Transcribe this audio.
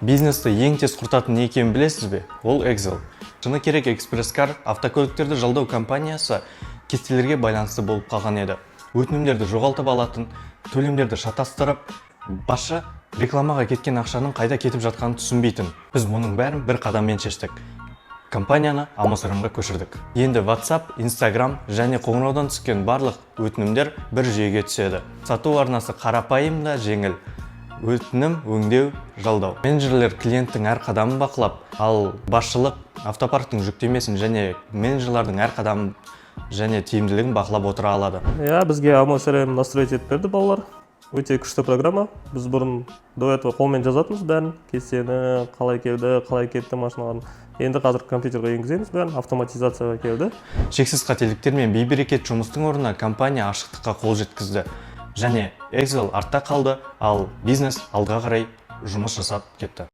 Бизнесті ең тез құртатын не екенін білесіз бе? Ол Excel. Шыны керек экспресс-кар автокөліктерді жалдау компаниясы кестелерге байланысты болып қалған еді. Өтінімдерді жоғалтып алатын, төлемдерді шатастырып, басшы рекламаға кеткен ақшаның қайда кетіп жатқанын түсінбейтін. Біз мұның бәрін бір қадаммен шештік. Компанияны Амосрмға көшірдік. Енді WhatsApp, Instagram және қоңыраудан түскен барлық өтінімдер бір жүйеге түседі. Сату арнасы қарапайым да жеңіл. Өтінім, өңдеу, жалдау. Менеджерлер клиенттің әр қадамын бақылап, ал басшылық автопарктың жүктемесін және менеджерлердің әр қадамын және тиімділігін бақылап отыра алады. Бізге Amosrm настроить етіп берді балалар. Өте күшті программа. Біз бұрын до этого қолмен жазатынбыз бәрін. Кестені, қалай келді, қалай кетті машиналарын. Енді қазір компьютерге енгіземіз бәрін, автоматизацияға келді. Шексіз қателіктер мен бейберекет жұмыстың орнына компания ашықтыққа қол жеткізді. Және Excel артта қалды, ал бизнес алға қарай жұмыс жасап кетті.